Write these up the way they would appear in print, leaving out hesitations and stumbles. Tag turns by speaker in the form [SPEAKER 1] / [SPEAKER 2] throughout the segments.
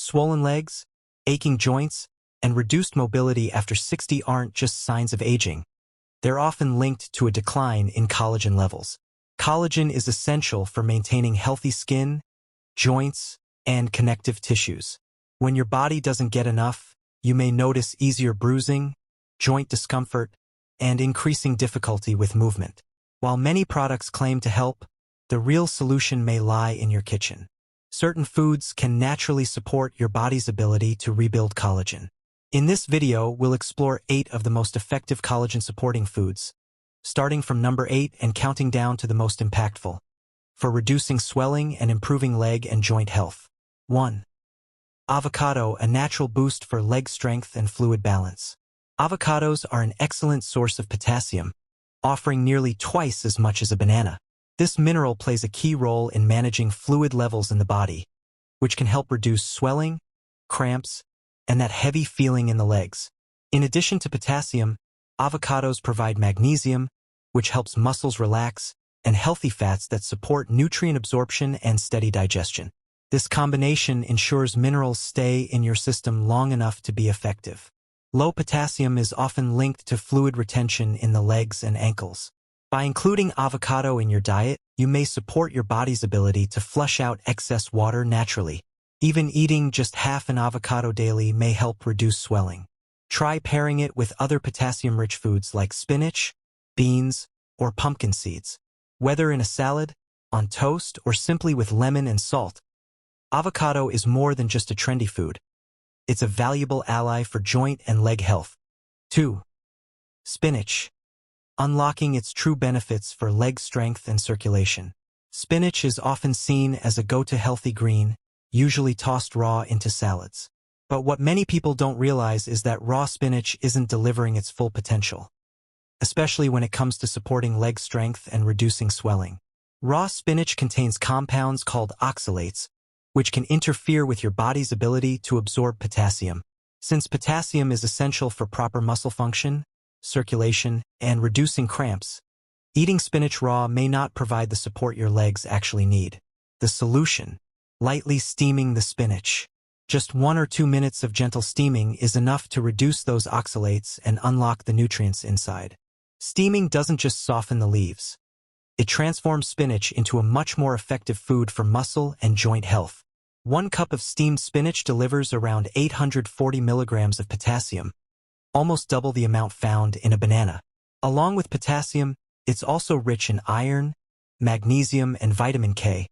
[SPEAKER 1] Swollen legs, aching joints, and reduced mobility after 60 aren't just signs of aging. They're often linked to a decline in collagen levels. Collagen is essential for maintaining healthy skin, joints, and connective tissues. When your body doesn't get enough, you may notice easier bruising, joint discomfort, and increasing difficulty with movement. While many products claim to help, the real solution may lie in your kitchen. Certain foods can naturally support your body's ability to rebuild collagen. In this video, we'll explore 8 of the most effective collagen-supporting foods, starting from number 8 and counting down to the most impactful, for reducing swelling and improving leg and joint health. 1. Avocado, a natural boost for leg strength and fluid balance. Avocados are an excellent source of potassium, offering nearly twice as much as a banana. This mineral plays a key role in managing fluid levels in the body, which can help reduce swelling, cramps, and that heavy feeling in the legs. In addition to potassium, avocados provide magnesium, which helps muscles relax, and healthy fats that support nutrient absorption and steady digestion. This combination ensures minerals stay in your system long enough to be effective. Low potassium is often linked to fluid retention in the legs and ankles. By including avocado in your diet, you may support your body's ability to flush out excess water naturally. Even eating just half an avocado daily may help reduce swelling. Try pairing it with other potassium-rich foods like spinach, beans, or pumpkin seeds. Whether in a salad, on toast, or simply with lemon and salt, avocado is more than just a trendy food. It's a valuable ally for joint and leg health. 2. Spinach. Unlocking its true benefits for leg strength and circulation. Spinach is often seen as a go-to healthy green, usually tossed raw into salads. But what many people don't realize is that raw spinach isn't delivering its full potential, especially when it comes to supporting leg strength and reducing swelling. Raw spinach contains compounds called oxalates, which can interfere with your body's ability to absorb potassium. Since potassium is essential for proper muscle function, circulation, and reducing cramps, eating spinach raw may not provide the support your legs actually need. The solution: lightly steaming the spinach. Just 1 or 2 minutes of gentle steaming is enough to reduce those oxalates and unlock the nutrients inside. Steaming doesn't just soften the leaves. It transforms spinach into a much more effective food for muscle and joint health. 1 cup of steamed spinach delivers around 840 milligrams of potassium, almost double the amount found in a banana. Along with potassium, it's also rich in iron, magnesium, and vitamin K,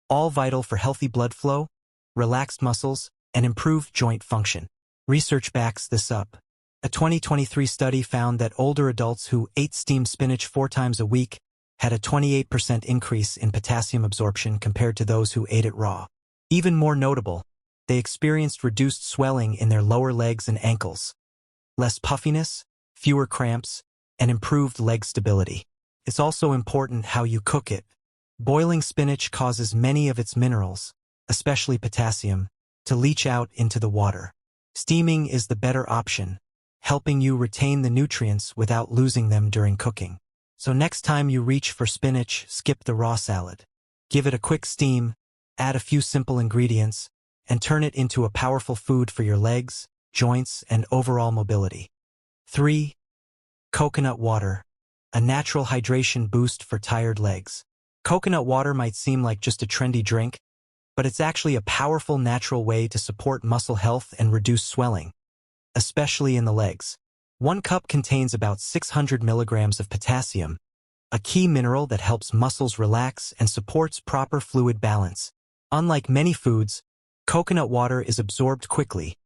[SPEAKER 1] all vital for healthy blood flow, relaxed muscles, and improved joint function. Research backs this up. A 2023 study found that older adults who ate steamed spinach 4 times a week had a 28% increase in potassium absorption compared to those who ate it raw. Even more notable, they experienced reduced swelling in their lower legs and ankles, less puffiness, fewer cramps, and improved leg stability. It's also important how you cook it. Boiling spinach causes many of its minerals, especially potassium, to leach out into the water. Steaming is the better option, helping you retain the nutrients without losing them during cooking. So next time you reach for spinach, skip the raw salad. Give it a quick steam, add a few simple ingredients, and turn it into a powerful food for your legs, joints, and overall mobility. 3. Coconut water, a natural hydration boost for tired legs. Coconut water might seem like just a trendy drink, but it's actually a powerful natural way to support muscle health and reduce swelling, especially in the legs. 1 cup contains about 600 milligrams of potassium, a key mineral that helps muscles relax and supports proper fluid balance. Unlike many foods, coconut water is absorbed quickly,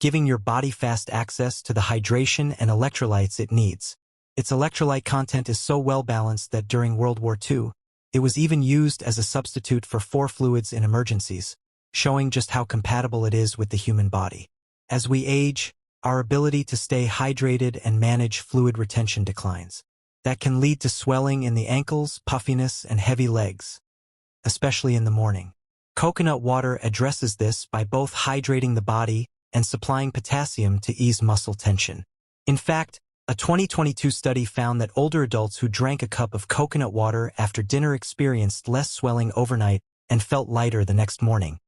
[SPEAKER 1] giving your body fast access to the hydration and electrolytes it needs. Its electrolyte content is so well balanced that during World War II, it was even used as a substitute for 4 fluids in emergencies, showing just how compatible it is with the human body. As we age, our ability to stay hydrated and manage fluid retention declines. That can lead to swelling in the ankles, puffiness, and heavy legs, especially in the morning. Coconut water addresses this by both hydrating the body and supplying potassium to ease muscle tension. In fact, a 2022 study found that older adults who drank a cup of coconut water after dinner experienced less swelling overnight and felt lighter the next morning.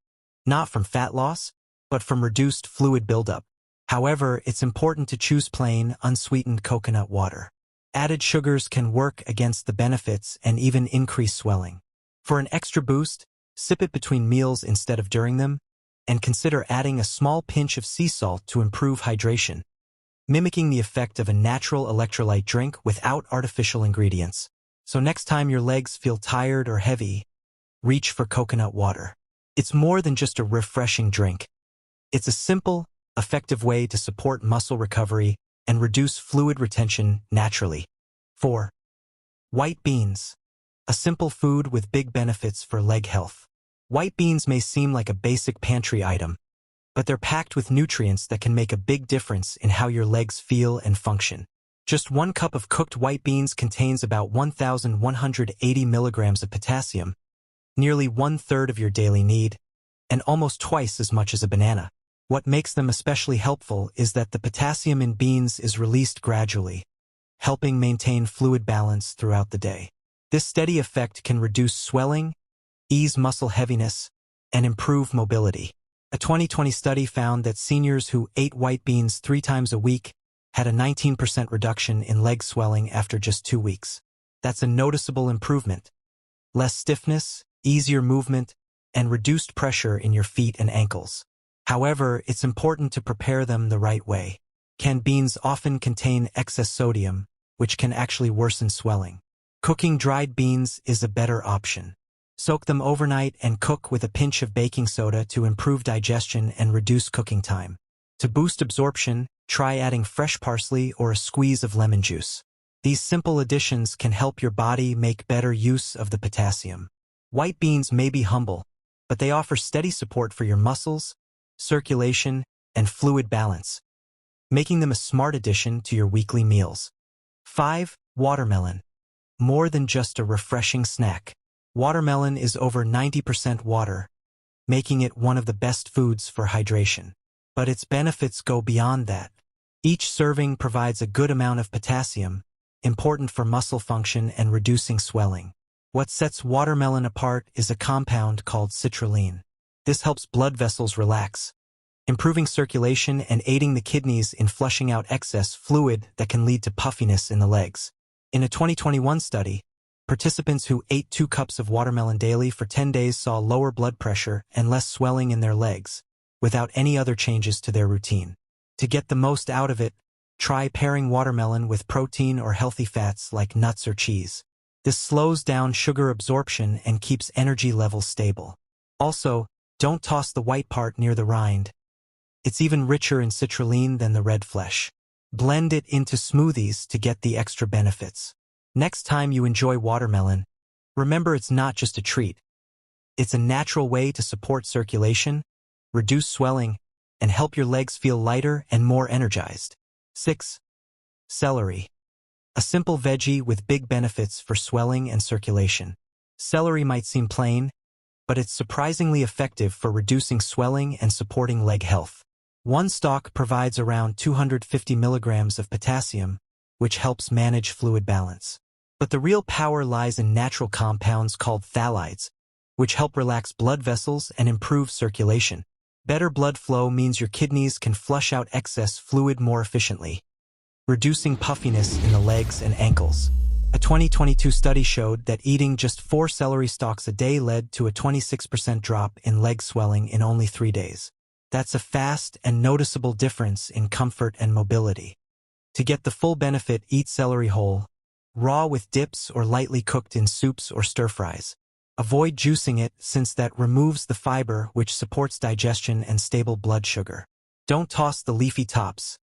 [SPEAKER 1] Not from fat loss, but from reduced fluid buildup. However, it's important to choose plain, unsweetened coconut water. Added sugars can work against the benefits and even increase swelling. For an extra boost, sip it between meals instead of during them, and consider adding a small pinch of sea salt to improve hydration, mimicking the effect of a natural electrolyte drink without artificial ingredients. So next time your legs feel tired or heavy, reach for coconut water. It's more than just a refreshing drink. It's a simple, effective way to support muscle recovery and reduce fluid retention naturally. 4. White beans. A simple food with big benefits for leg health. White beans may seem like a basic pantry item, but they're packed with nutrients that can make a big difference in how your legs feel and function. Just 1 cup of cooked white beans contains about 1,180 milligrams of potassium, nearly 1/3 of your daily need, and almost twice as much as a banana. What makes them especially helpful is that the potassium in beans is released gradually, helping maintain fluid balance throughout the day. This steady effect can reduce swelling, ease muscle heaviness, and improve mobility. A 2020 study found that seniors who ate white beans 3 times a week had a 19% reduction in leg swelling after just 2 weeks. That's a noticeable improvement. Less stiffness, easier movement, and reduced pressure in your feet and ankles. However, it's important to prepare them the right way. Canned beans often contain excess sodium, which can actually worsen swelling. Cooking dried beans is a better option. Soak them overnight and cook with a pinch of baking soda to improve digestion and reduce cooking time. To boost absorption, try adding fresh parsley or a squeeze of lemon juice. These simple additions can help your body make better use of the potassium. White beans may be humble, but they offer steady support for your muscles, circulation, and fluid balance, making them a smart addition to your weekly meals. 5. Watermelon. More than just a refreshing snack. Watermelon is over 90% water, making it one of the best foods for hydration. But its benefits go beyond that. Each serving provides a good amount of potassium, important for muscle function and reducing swelling. What sets watermelon apart is a compound called citrulline. This helps blood vessels relax, improving circulation and aiding the kidneys in flushing out excess fluid that can lead to puffiness in the legs. In a 2021 study, participants who ate 2 cups of watermelon daily for 10 days saw lower blood pressure and less swelling in their legs, without any other changes to their routine. To get the most out of it, try pairing watermelon with protein or healthy fats like nuts or cheese. This slows down sugar absorption and keeps energy levels stable. Also, don't toss the white part near the rind. It's even richer in citrulline than the red flesh. Blend it into smoothies to get the extra benefits. Next time you enjoy watermelon, remember it's not just a treat. It's a natural way to support circulation, reduce swelling, and help your legs feel lighter and more energized. 6. Celery. A simple veggie with big benefits for swelling and circulation. Celery might seem plain, but it's surprisingly effective for reducing swelling and supporting leg health. 1 stalk provides around 250 milligrams of potassium, which helps manage fluid balance. But the real power lies in natural compounds called phthalates, which help relax blood vessels and improve circulation. Better blood flow means your kidneys can flush out excess fluid more efficiently, reducing puffiness in the legs and ankles. A 2022 study showed that eating just 4 celery stalks a day led to a 26% drop in leg swelling in only 3 days. That's a fast and noticeable difference in comfort and mobility. To get the full benefit, eat celery whole, raw with dips or lightly cooked in soups or stir-fries. Avoid juicing it since that removes the fiber which supports digestion and stable blood sugar. Don't toss the leafy tops.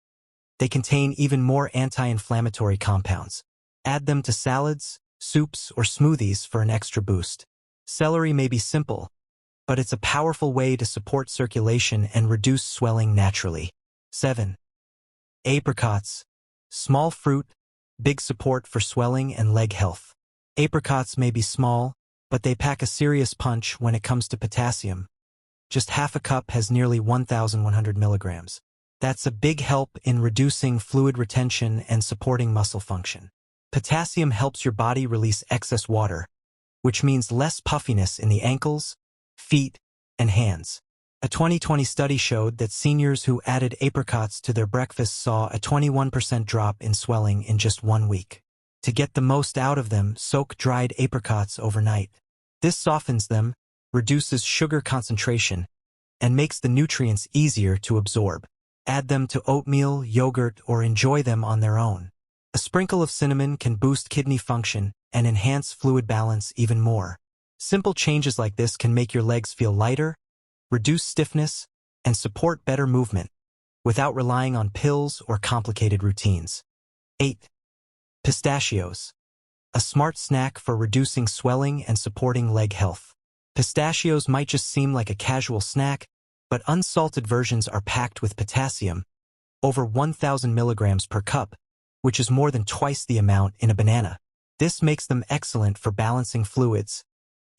[SPEAKER 1] They contain even more anti-inflammatory compounds. Add them to salads, soups, or smoothies for an extra boost. Celery may be simple, but it's a powerful way to support circulation and reduce swelling naturally. 7. Apricots. Small fruit, big support for swelling and leg health. Apricots may be small, but they pack a serious punch when it comes to potassium. Just half a cup has nearly 1,100 milligrams. That's a big help in reducing fluid retention and supporting muscle function. Potassium helps your body release excess water, which means less puffiness in the ankles, feet, and hands. A 2020 study showed that seniors who added apricots to their breakfast saw a 21% drop in swelling in just 1 week. To get the most out of them, soak dried apricots overnight. This softens them, reduces sugar concentration, and makes the nutrients easier to absorb. Add them to oatmeal, yogurt, or enjoy them on their own. A sprinkle of cinnamon can boost kidney function and enhance fluid balance even more. Simple changes like this can make your legs feel lighter, reduce stiffness, and support better movement, without relying on pills or complicated routines. 8. Pistachios. A smart snack for reducing swelling and supporting leg health. Pistachios might just seem like a casual snack, but unsalted versions are packed with potassium, over 1,000 milligrams per cup, which is more than twice the amount in a banana. This makes them excellent for balancing fluids,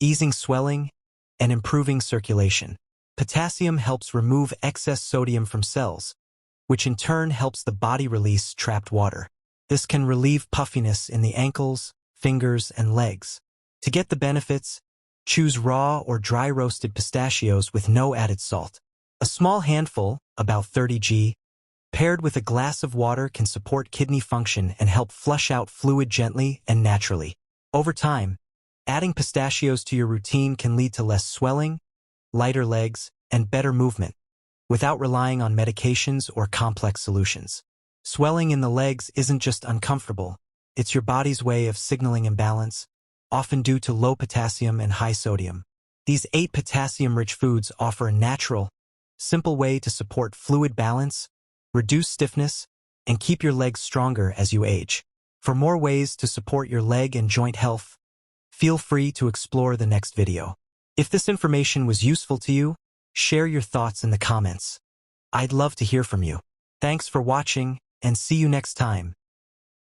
[SPEAKER 1] easing swelling, and improving circulation. Potassium helps remove excess sodium from cells, which in turn helps the body release trapped water. This can relieve puffiness in the ankles, fingers, and legs. To get the benefits, choose raw or dry roasted pistachios with no added salt. A small handful, about 30 g, paired with a glass of water can support kidney function and help flush out fluid gently and naturally. Over time, adding pistachios to your routine can lead to less swelling, lighter legs, and better movement, without relying on medications or complex solutions. Swelling in the legs isn't just uncomfortable, it's your body's way of signaling imbalance, often due to low potassium and high sodium. These 8 potassium-rich foods offer a natural, simple way to support fluid balance, reduce stiffness, and keep your legs stronger as you age. For more ways to support your leg and joint health, feel free to explore the next video. If this information was useful to you, share your thoughts in the comments. I'd love to hear from you. Thanks for watching, and see you next time.